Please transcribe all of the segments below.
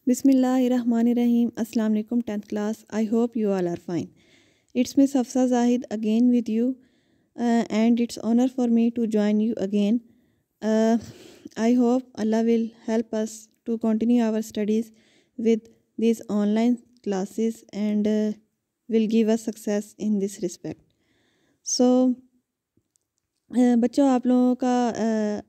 Bismillahirrahmanirrahim. Assalamu alaikum 10th class. I hope you all are fine. It's Miss Hafsa Zahid again with you, and it's honor for me to join you again. I hope Allah will help us to continue our studies with these online classes and will give us success in this respect. So बच्चों आप लोगों का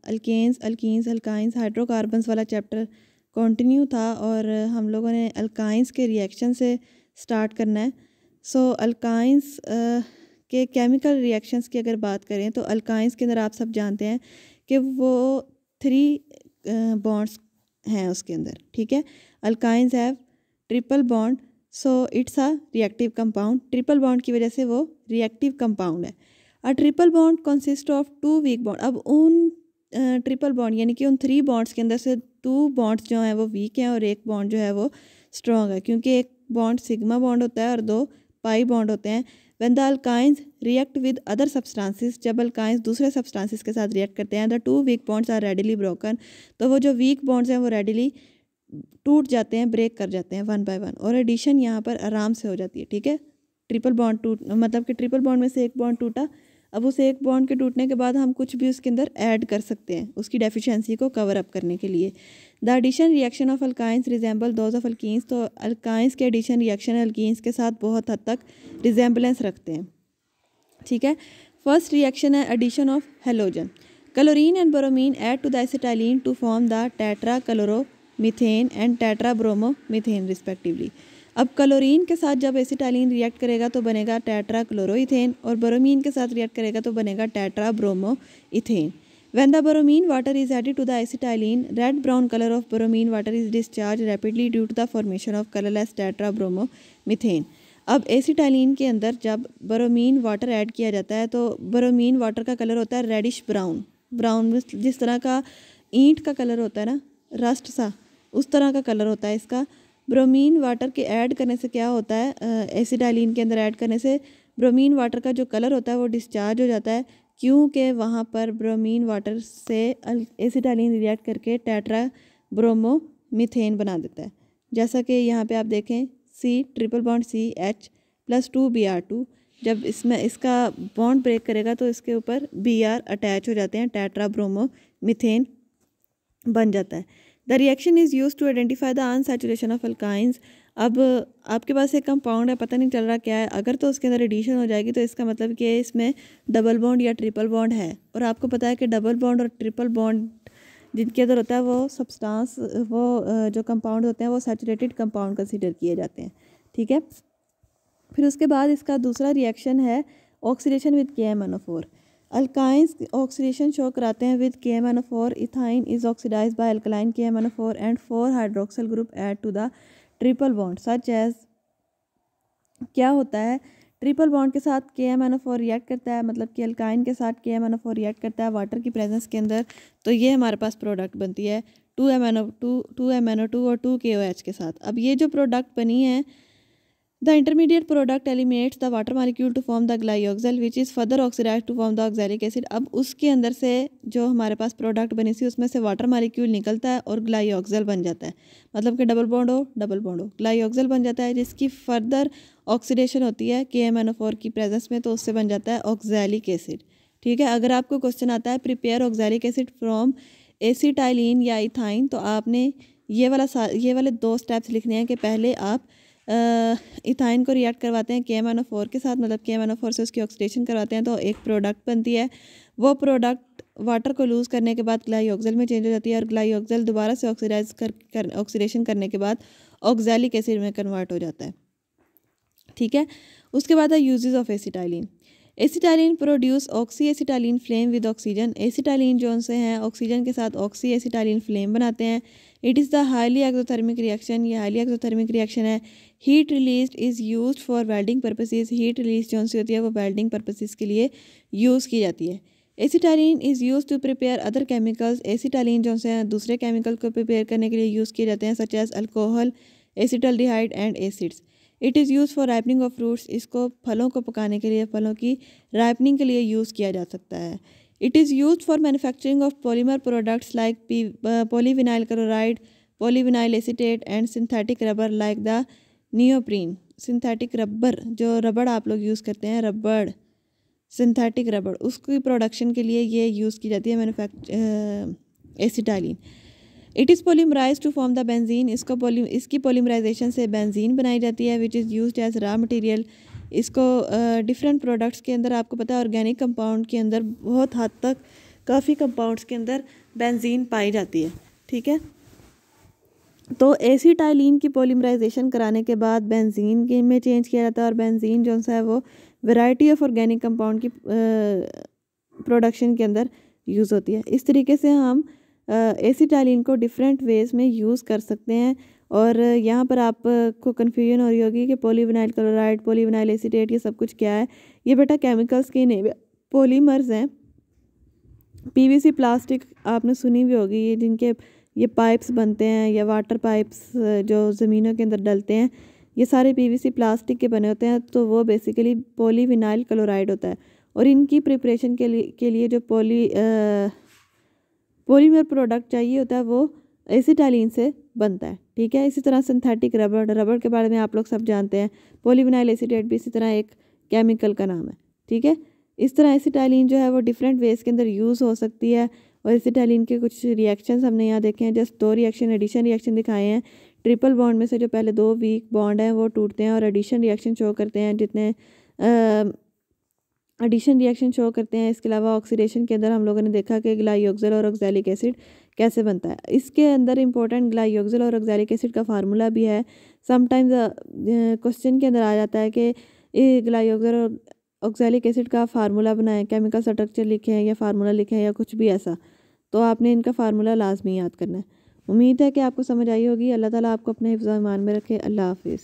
alkenes alkynes hydrocarbons वाला chapter continue था और हम लोगों ने अल्काइंस के रिएक्शन से स्टार्ट करना है। सो अल्काइंस के केमिकल रिएक्शंस की अगर बात करें तो अल्काइंस के अंदर आप सब जानते हैं कि वो 3 बॉन्ड्स हैं उसके अंदर, ठीक है। Alkynes have triple bond, so it's a reactive compound. Triple bond की वजह से वो रिएक्टिव कंपाउंड है। A triple bond consist of 2 weak bond. अब उन ट्रिपल बॉन्ड यानी कि उन 3 बॉन्ड्स के अंदर से 2 बॉन्ड्स जो हैं वो वीक हैं और एक बॉन्ड जो है वो स्ट्रॉन्ग है, क्योंकि एक बॉन्ड सिग्मा बॉन्ड होता है और 2 पाई बॉन्ड होते हैं। When the alkynes react with other substances, जब अल्काइंस दूसरे सब्सटेंसेस के साथ रिएक्ट करते हैं, the 2 weak bonds are readily broken, तो वो जो वीक बॉन्ड्स हैं वो रेडिली टूट जाते हैं, ब्रेक कर जाते हैं 1 बाय 1, और एडिशन यहाँ पर आराम से हो जाती है, ठीक है। ट्रिपल बॉन्ड टूट मतलब कि ट्रिपल बॉन्ड में से एक बॉन्ड टूटा, अब उस एक बॉन्ड के टूटने के बाद हम कुछ भी उसके अंदर ऐड कर सकते हैं उसकी डेफिशिएंसी को कवर अप करने के लिए। The addition reaction of alkynes resemble those of alkenes, तो अल्काइंस के एडिशन रिएक्शन अल्कीन्स के साथ बहुत हद तक रिजेंबलेंस रखते हैं, ठीक है। फर्स्ट रिएक्शन है addition of halogen. Chlorine and bromine add to the acetylene to form the tetra chloromethane and tetra bromomethane respectively. अब क्लोरीन के साथ जब एसिटाइलिन रिएक्ट करेगा तो बनेगा टेट्रा क्लोरोइथेन, और ब्रोमीन के साथ रिएक्ट करेगा तो बनेगा tetra bromoethane. When the bromine water is added to the acetylene, red brown colour of bromine water is discharge rapidly due to the formation of colourless tetra bromomethane. अब acetylene के अंदर जब bromine water add किया जाता है तो bromine water का colour होता है रेडिश ब्राउन। ब्राउन जिस तरह का ईंट का कलर होता है ना, रस्ट सा, उस तरह का कलर होता है इसका। ब्रोमीन वाटर के ऐड करने से क्या होता है, एसिटाइलिन के अंदर ऐड करने से ब्रोमीन वाटर का जो कलर होता है वो डिस्चार्ज हो जाता है, क्योंकि वहाँ पर ब्रोमीन वाटर से एसिटाइलिन रिएक्ट करके टेट्रा ब्रोमोमीथेन बना देता है। जैसा कि यहाँ पे आप देखें, C ट्रिपल बॉन्ड CH+2Br2, जब इसमें इसका बॉन्ड ब्रेक करेगा तो इसके ऊपर Br अटैच हो जाते हैं, टेट्रा ब्रोमोमीथेन बन जाता है। The reaction is use to identify the unsaturation of alkynes. अब आपके पास एक कंपाउंड है, पता नहीं चल रहा क्या है, अगर तो उसके अंदर एडिशन हो जाएगी तो इसका मतलब कि इसमें डबल बॉन्ड या ट्रिपल बॉन्ड है, और आपको पता है कि डबल बॉन्ड और ट्रिपल बॉन्ड जिनके अंदर होता है वो सब्सटेंस, वो जो कंपाउंड होते हैं वो सैचुरेटेड कंपाउंड कंसिडर किए जाते हैं, ठीक है। फिर उसके बाद इसका दूसरा रिएक्शन है oxidation with KMnO4। Alkynes oxidation show कराते हैं with KMnO4। Ethyne is oxidize by alkaline KMnO4 and 4 hydroxyl group add to the triple bond such as. क्या होता है, ट्रिपल बॉन्ड के साथ KMnO4 रिएक्ट करता है, मतलब कि अल्काइन के साथ KMnO4 रिएक्ट करता है वाटर की प्रेजेंस के अंदर, तो ये हमारे पास प्रोडक्ट बनती है 2MnO2 और 2KOH के साथ। अब ये जो प्रोडक्ट बनी है, the intermediate product eliminates the water molecule to form the glyoxal which is further oxidise to form the oxalic acid. अब उसके अंदर से जो हमारे पास प्रोडक्ट बनी थी उसमें से वाटर मालिक्यूल निकलता है और ग्लाइऑक्सल बन जाता है, मतलब कि डबल बॉन्ड हो ग्लाइऑक्सल बन जाता है, जिसकी फर्दर ऑक्सीडेशन होती है KMnO4 की प्रेजेंस में, तो उससे बन जाता है ऑक्सैलिक एसिड, ठीक है। अगर आपको क्वेश्चन आता है prepare oxalic acid from acetylene या इथाइन, तो आपने ये वाले 2 स्टेप्स लिखने हैं कि पहले आप इथाइन को रिएक्ट करवाते हैं KMnO4 के साथ, मतलब KMnO4 से उसकी ऑक्सीडेशन करवाते हैं तो एक प्रोडक्ट बनती है। वो प्रोडक्ट वाटर को लूज़ करने के बाद ग्लाइऑक्सल में चेंज हो जाती है, और ग्लाइऑक्सल दोबारा से ऑक्सीडेशन करने के बाद ऑक्सैलिक एसिड में कन्वर्ट हो जाता है, ठीक है। उसके बाद है uses of acetylene. Acetylene produce oxy acetylene flame with oxygen. Acetylene जो से हैं ऑक्सीजन के साथ ऑक्सी एसिटाइलिन फ्लेम बनाते हैं। It is the highly exothermic reaction, ये हाईली एक्सोथर्मिक रिएक्शन है। Heat release is use for welding purposes. Heat release जो सी होती है वो वेल्डिंग पर्पसेस के लिए यूज़ की जाती है। Acetylene is use to prepare other chemicals. Acetylene जो से दूसरे केमिकल को प्रिपेयर करने के लिए यूज़ किए जाते हैं, such as alcohol, acetaldehyde and acids. It is use for ripening of fruits. इसको फलों को पकाने के लिए, फलों की राइपनिंग के लिए यूज़ किया जा सकता है। It is use for manufacturing of polymer products like polyvinyl chloride, polyvinyl acetate and synthetic rubber like the neoprene. Synthetic rubber, जो रबड़ आप लोग यूज़ करते हैं, रबड़, सिंथेटिक रबड़, उसकी प्रोडक्शन के लिए ये यूज़ की जाती है acetylene. It is polymerise to form the benzene. इसकी पोलीमराइजेशन से बेंजीन बनाई जाती है which is used as raw material. इसको डिफरेंट प्रोडक्ट्स के अंदर आपको पता है ऑर्गेनिक कंपाउंड के अंदर बहुत हद तक काफ़ी कंपाउंड्स के अंदर बेंजीन पाई जाती है. ठीक है, तो एसिटाइलिन की पोलीमराइजेशन कराने के बाद बेंजीन के में चेंज किया जाता है और बेंजीन जो सा है वो वैरायटी ऑफ ऑर्गेनिक कंपाउंड की प्रोडक्शन के अंदर यूज़ होती है. इस तरीके से हम एसिटाइलिन को डिफरेंट वेज़ में यूज़ कर सकते हैं. और यहाँ पर आपको कन्फ्यूजन हो रही होगी कि पॉलीविनाइल क्लोराइड, पॉलीविनाइल एसीटेट, ये सब कुछ क्या है. ये बेटा केमिकल्स के नेम, पॉलीमर्स हैं. पीवीसी प्लास्टिक आपने सुनी भी होगी, ये जिनके ये पाइप्स बनते हैं या वाटर पाइप्स जो ज़मीनों के अंदर डलते हैं, ये सारे पीवीसी प्लास्टिक के बने होते हैं. तो वो बेसिकली पॉलीविनाइल क्लोराइड होता है. और इनकी प्रिपरेशन के लिए जो पॉलीमर प्रोडक्ट चाहिए होता है वो एसिटाइलिन से बनता है. ठीक है, इसी तरह सिंथेटिक रबड़ के बारे में आप लोग सब जानते हैं. पॉलीविनाइल एसीटेट भी इसी तरह एक केमिकल का नाम है. ठीक है, इस तरह एसिटाइलिन जो है वो डिफरेंट वेज के अंदर यूज़ हो सकती है. और एसिटाइलिन के कुछ रिएक्शंस हमने यहाँ देखे हैं. जस्ट 2 रिएक्शन, एडिशन रिएक्शन दिखाए हैं. ट्रिपल बॉन्ड में से जो पहले 2 वीक बॉन्ड हैं वो टूटते हैं और एडिशन रिएक्शन शो करते हैं. जितने एडिशन रिएक्शन शो करते हैं. इसके अलावा ऑक्सीडेशन के अंदर हम लोगों ने देखा कि ग्लाइयोक्सिल और ऑक्सैलिक एसिड कैसे बनता है. इसके अंदर इंपॉर्टेंट ग्लाइयोक्सिल और ऑक्सैलिक एसिड का फार्मूला भी है. समटाइम्स क्वेश्चन के अंदर आ जाता है कि ग्लाइयोक्सिल और ऑक्सैलिक एसिड का फार्मूला बनाएं, केमिकल स्ट्रक्चर लिखें या फार्मूला लिखें या कुछ भी ऐसा. तो आपने इनका फार्मूला लाजमी याद करना है. उम्मीद है कि आपको समझ आई होगी. अल्लाह ताला आपको अपने हिफ्ज़-ओ-ईमान में रखे. अल्लाह हाफिज़.